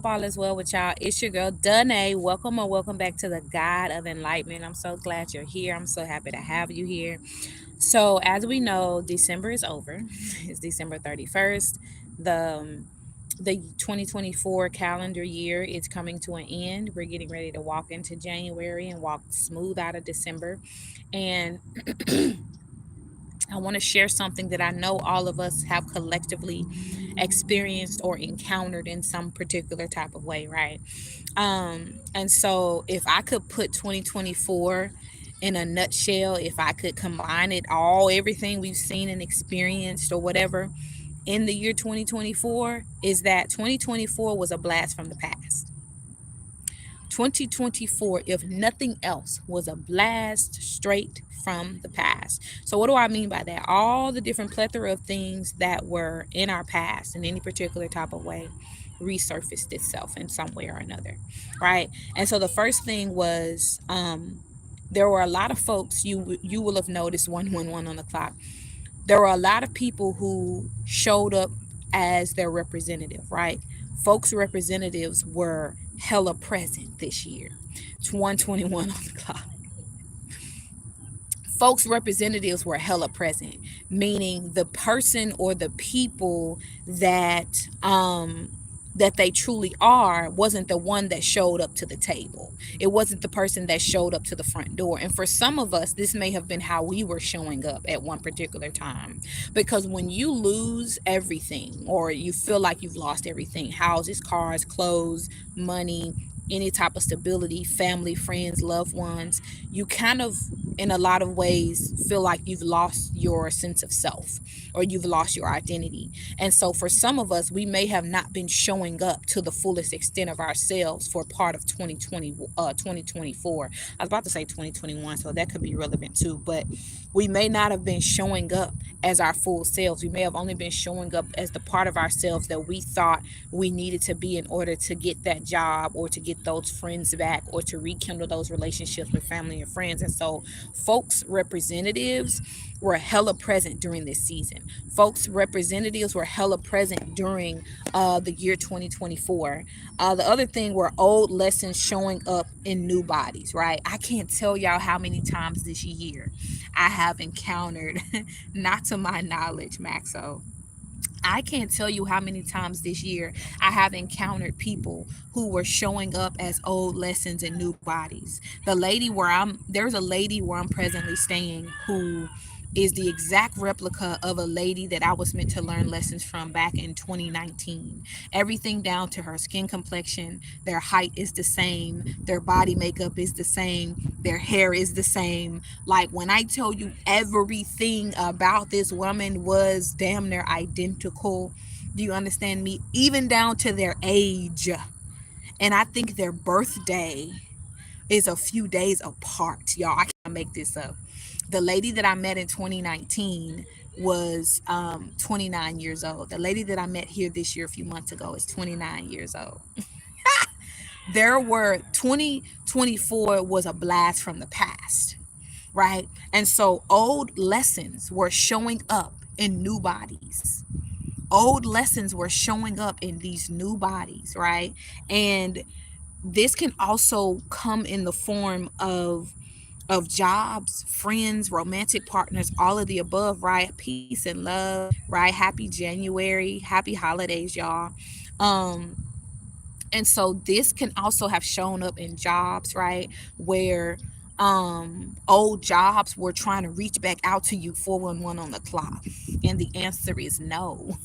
all is well with y'all. It's your girl Danae. Welcome or welcome back to the God of Enlightenment. I'm so glad you're here. I'm so happy to have you here. So, as we know, December is over. It's December 31st. The 2024 calendar year is coming to an end. We're getting ready to walk into January and walk smooth out of December. And I want to share something that I know all of us have collectively experienced or encountered in some particular type of way, right? And so if I could put 2024 in a nutshell, if I could combine it all, everything we've seen and experienced or whatever in the year 2024, is that 2024 was a blast from the past. 2024, if nothing else, was a blast straight from the past. So, what do I mean by that? All the different plethora of things that were in our past in any particular type of way resurfaced itself in some way or another, right? And so, the first thing was there were a lot of folks you will have noticed 111 on the clock. There were a lot of people who showed up as their representative, right? Folks' representatives were hella present this year. It's 121 on the clock. Folks' representatives were hella present, meaning the person or the people that they truly are wasn't the one that showed up to the table. It wasn't the person that showed up to the front door. And for some of us, this may have been how we were showing up at one particular time. Because when you lose everything or you feel like you've lost everything, houses, cars, clothes, money, any type of stability, family, friends, loved ones, you kind of, in a lot of ways, feel like you've lost your sense of self or you've lost your identity. And so for some of us, we may have not been showing up to the fullest extent of ourselves for part of 2024. I was about to say 2021, so that could be relevant too, but we may not have been showing up as our full selves. We may have only been showing up as the part of ourselves that we thought we needed to be in order to get that job or to get those friends back or to rekindle those relationships with family and friends. And so folks representatives were hella present during this season. Folks representatives were hella present during the year 2024. The other thing were old lessons showing up in new bodies, right? I can't tell y'all how many times this year I have encountered, not to my knowledge, Maxo, I can't tell you how many times this year I have encountered people who were showing up as old lessons in new bodies. There's a lady where I'm presently staying who is the exact replica of a lady that I was meant to learn lessons from back in 2019. Everything down to her skin complexion, their height is the same, their body makeup is the same, their hair is the same. Like when I tell you everything about this woman was damn near identical. Do you understand me? Even down to their age. And I think their birthday is a few days apart. Y'all, I can't make this up. The lady that I met in 2019 was 29 years old. The lady that I met here this year a few months ago is 29 years old. There were 2024 was a blast from the past, right? And so old lessons were showing up in new bodies. Old lessons were showing up in these new bodies, right? And this can also come in the form of jobs, friends, romantic partners, all of the above, right? Peace and love, right? Happy January, happy holidays, y'all. Um, and so this can also have shown up in jobs, right? Where old jobs were trying to reach back out to you 411 on the clock, and the answer is no.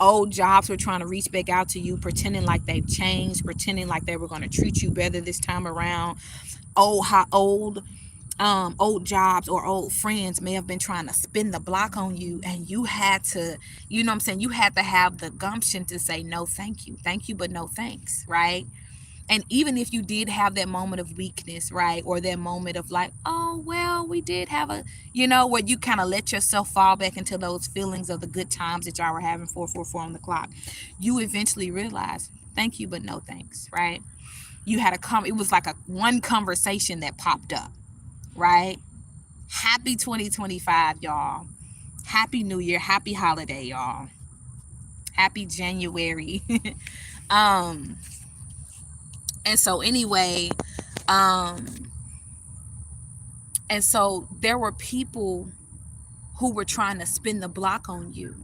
Old jobs were trying to reach back out to you, pretending like they've changed, pretending like they were going to treat you better this time around. Old jobs or old friends may have been trying to spin the block on you, and you had to, you know what I'm saying, you had to have the gumption to say no thank you but no thanks, right? And even if you did have that moment of weakness, right, or that moment of like, oh well, we did have a, where you kind of let yourself fall back into those feelings of the good times that y'all were having 444 on the clock, you eventually realize thank you but no thanks, right? You had it was like a one conversation that popped up, right? Happy 2025, y'all. Happy New Year. Happy holiday, y'all. Happy January. um And so anyway, um and so there were people who were trying to spin the block on you.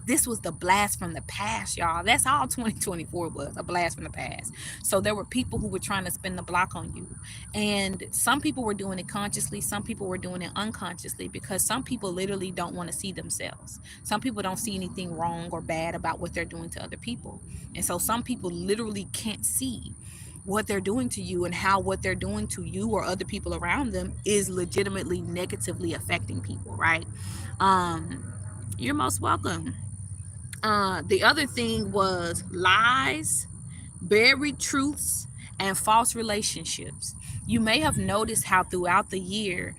This was the blast from the past, y'all. That's all 2024 was, a blast from the past. So there were people who were trying to spin the block on you. And some people were doing it consciously, some people were doing it unconsciously, because some people literally don't want to see themselves. Some people don't see anything wrong or bad about what they're doing to other people. And so some people literally can't see what they're doing to you and how what they're doing to you or other people around them is legitimately negatively affecting people, right? You're most welcome. The other thing was lies, buried truths, and false relationships. You may have noticed how throughout the year,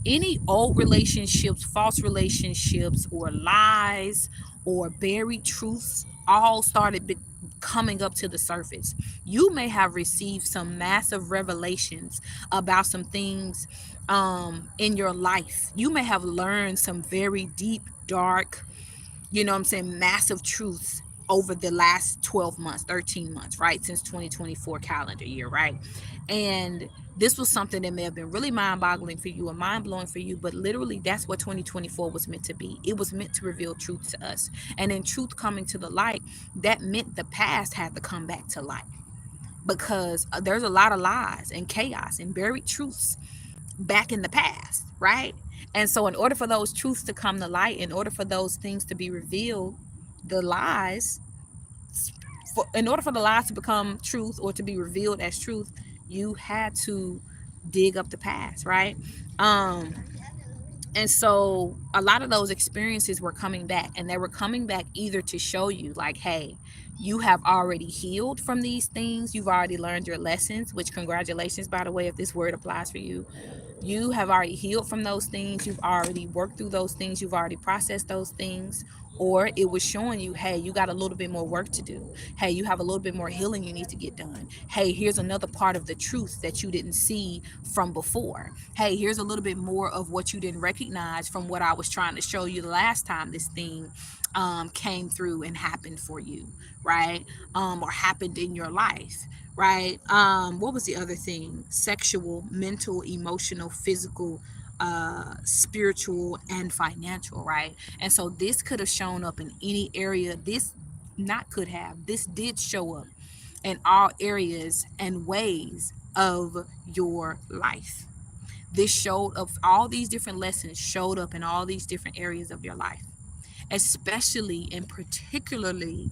any old relationships, false relationships, or lies, or buried truths all started coming up to the surface. You may have received some massive revelations about some things in your life. You may have learned some very deep, dark, massive truths over the last 12 months, 13 months, right? Since 2024 calendar year, right? And this was something that may have been really mind-boggling for you or mind-blowing for you, but literally that's what 2024 was meant to be. It was meant to reveal truth to us. And in truth coming to the light, that meant the past had to come back to light, because there's a lot of lies and chaos and buried truths back in the past, right? And so in order for those truths to come to light, in order for those things to be revealed, the lies, in order for the lies to become truth or to be revealed as truth, you had to dig up the past, right? um and so a lot of those experiences were coming back, and they were coming back either to show you like, hey, you have already healed from these things, you've already learned your lessons, which congratulations, by the way, if this word applies for you. You have already healed from those things, you've already worked through those things, you've already processed those things. Or it was showing you, hey, you got a little bit more work to do. Hey, you have a little bit more healing you need to get done. Hey, here's another part of the truth that you didn't see from before. Hey, here's a little bit more of what you didn't recognize from what I was trying to show you the last time this thing came through and happened for you, right? Or happened in your life, right? What was the other thing? Sexual, mental, emotional, physical, spiritual, and financial, right? And so this could have shown up in any area. This did show up in all areas and ways of your life. This showed up, all these different lessons showed up in all these different areas of your life, especially and particularly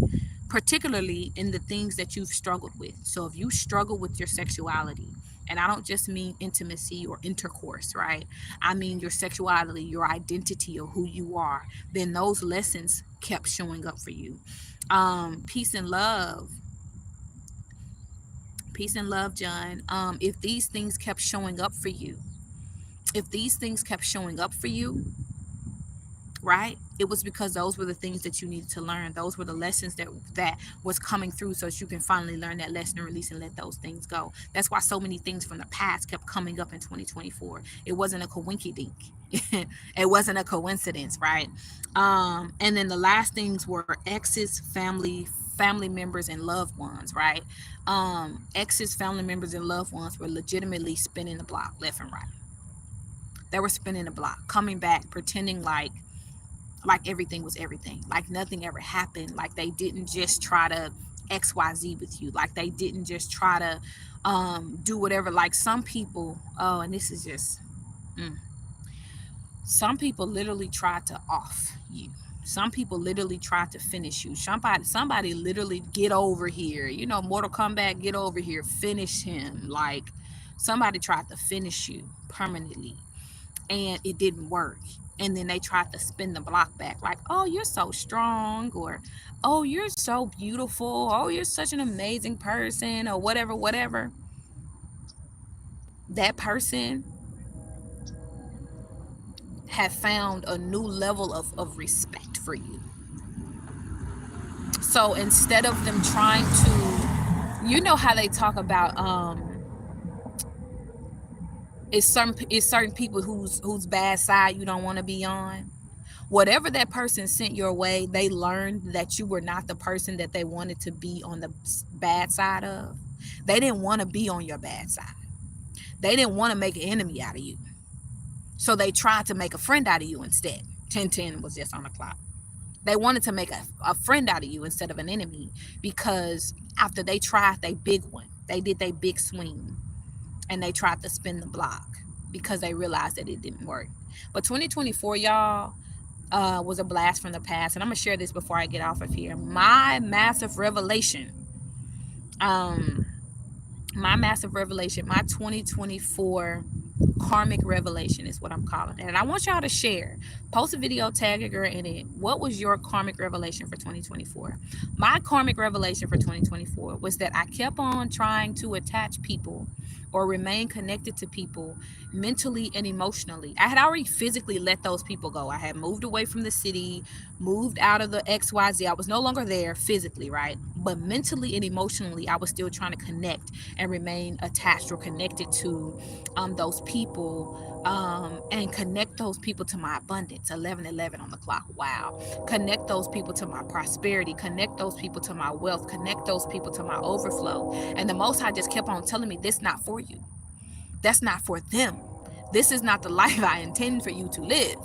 in the things that you've struggled with. So if you struggle with your sexuality, and I don't just mean intimacy or intercourse, right? I mean your sexuality, your identity of who you are, then those lessons kept showing up for you. Peace and love. Peace and love, John. If these things kept showing up for you, if these things kept showing up for you, right, it was because those were the things that you needed to learn. Those were the lessons that was coming through, so that you can finally learn that lesson and release and let those things go. That's why so many things from the past kept coming up in 2024. It wasn't a coinky dink. It wasn't a coincidence, right? And then the last things were exes, family members, and loved ones, right? Exes, family members, and loved ones were legitimately spinning the block left and right. They were spinning the block, coming back, pretending like everything was everything, like nothing ever happened, like they didn't just try to XYZ with you, like they didn't just try to do whatever. Like some people, oh, and this is just some people literally tried to off you. Some people literally tried to finish you. Somebody literally, get over here, Mortal Kombat, get over here, finish him. Like somebody tried to finish you permanently, and it didn't work. And then they tried to spin the block back, like, oh, you're so strong, or oh, you're so beautiful, oh, you're such an amazing person, or whatever. That person had found a new level of respect for you. So instead of them trying to, how they talk about it's certain people whose bad side you don't want to be on. Whatever that person sent your way, they learned that you were not the person that they wanted to be on the bad side of. They didn't want to be on your bad side. They didn't want to make an enemy out of you. So they tried to make a friend out of you instead. 10:10 was just on the clock. They wanted to make a friend out of you instead of an enemy, because after they tried their big one, they did their big swing, and they tried to spin the block because they realized that it didn't work. But 2024, y'all, was a blast from the past. And I'm going to share this before I get off of here. My massive revelation, my 2024 karmic revelation is what I'm calling it. And I want y'all to share. Post a video, tag a girl in it. What was your karmic revelation for 2024? My karmic revelation for 2024 was that I kept on trying to attach people or remain connected to people mentally and emotionally. I had already physically let those people go. I had moved away from the city, moved out of the XYZ. I was no longer there physically, right? But mentally and emotionally, I was still trying to connect and remain attached or connected to those people, and connect those people to my abundance. 11:11 on the clock. Wow. Connect those people to my prosperity. Connect those people to my wealth. Connect those people to my overflow. And the Most High just kept on telling me, this not for you. That's not for them. This is not the life I intend for you to live.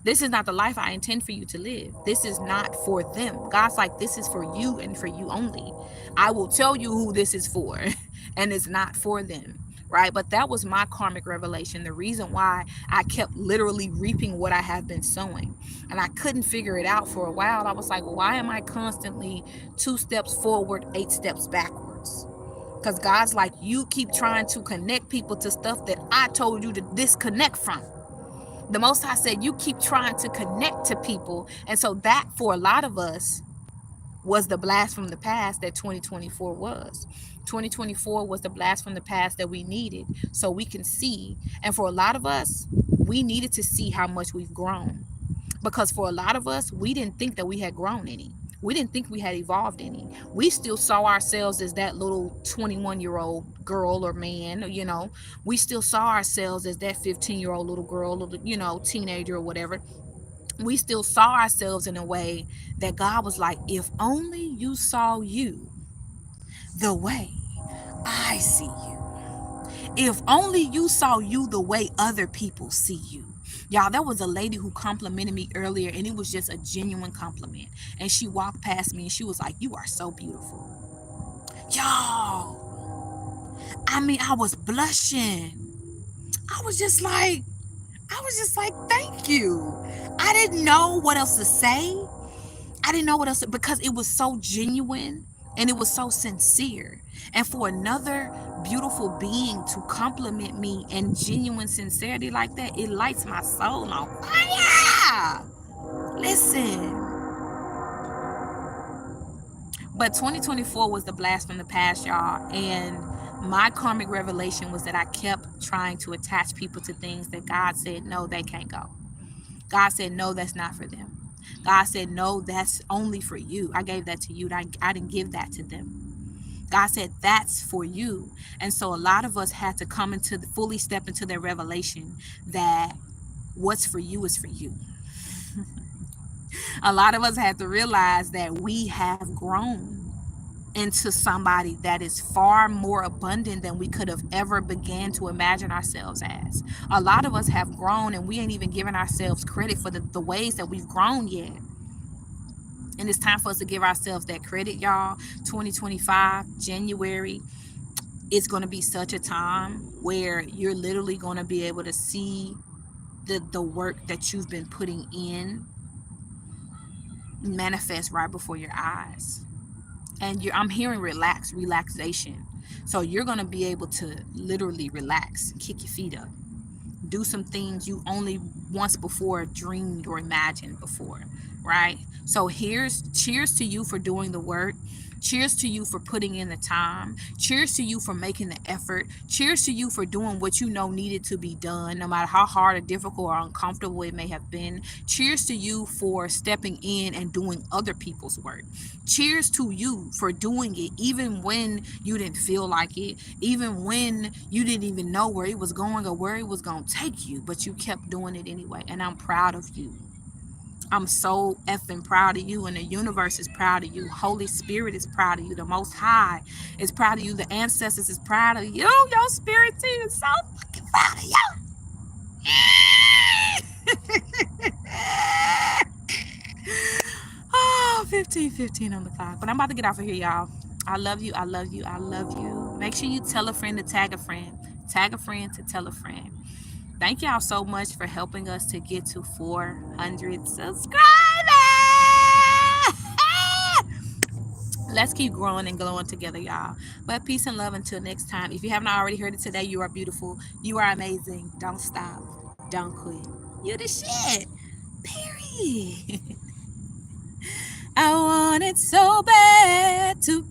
This is not the life I intend for you to live. This is not for them. God's like, this is for you and for you only. I will tell you who this is for, and it's not for them. Right? But that was my karmic revelation. The reason why I kept literally reaping what I have been sowing. And I couldn't figure it out for a while. I was like, why am I constantly 2 steps forward, 8 steps backwards? Because God's like, you keep trying to connect people to stuff that I told you to disconnect from. The Most High said, you keep trying to connect to people. And so that, for a lot of us, was the blast from the past that 2024 was. 2024 was the blast from the past that we needed, so we can see. And for a lot of us, we needed to see how much we've grown. Because for a lot of us, we didn't think that we had grown any. We didn't think we had evolved any. We still saw ourselves as that little 21-year-old girl or man, you know. We still saw ourselves as that 15-year-old little girl, little, you know, teenager or whatever. We still saw ourselves in a way that God was like, if only you saw you the way I see you. If only you saw you the way other people see you. Y'all, there was a lady who complimented me earlier, and it was just a genuine compliment. And she walked past me and she was like, you are so beautiful. Y'all, I mean, I was blushing. I was just like, thank you. I didn't know what else to say. I didn't know what else because it was so genuine and it was so sincere. And for another beautiful being to compliment me in genuine sincerity like that, it lights my soul on fire. Listen. But 2024 was the blast from the past, y'all. And my karmic revelation was that I kept trying to attach people to things that God said, no, they can't go. God said, no, that's not for them. God said, no, that's only for you. I gave that to you. I didn't give that to them. God said, that's for you. And so a lot of us had to come into fully step into their revelation that what's for you is for you. A lot of us had to realize that we have grown into somebody that is far more abundant than we could have ever began to imagine ourselves as. A lot of us have grown and we ain't even giving ourselves credit for the ways that we've grown yet. And it's time for us to give ourselves that credit, y'all. 2025, January, it's going to be such a time where you're literally going to be able to see the work that you've been putting in manifest right before your eyes. And I'm hearing relaxation. So you're going to be able to literally relax, kick your feet up, do some things you only once before dreamed or imagined before, right? So cheers to you for doing the work. Cheers to you for putting in the time. Cheers to you for making the effort. Cheers to you for doing what you know needed to be done, no matter how hard or difficult or uncomfortable it may have been. Cheers to you for stepping in and doing other people's work. Cheers to you for doing it even when you didn't feel like it, even when you didn't even know where it was going or where it was going to take you, but you kept doing it anyway. And I'm proud of you. I'm so effing proud of you, and the universe is proud of you. Holy Spirit is proud of you. The Most High is proud of you. The ancestors is proud of you. Your spirit team is so fucking proud of you. Oh, 15:15 on the clock. But I'm about to get off of here, y'all. I love you. I love you. I love you. Make sure you tell a friend to tag a friend. Tag a friend to tell a friend. Thank y'all so much for helping us to get to 400 subscribers. Let's keep growing and glowing together, y'all. But peace and love until next time. If you haven't already heard it today, you are beautiful. You are amazing. Don't stop. Don't quit. You the shit. Period. I want it so bad to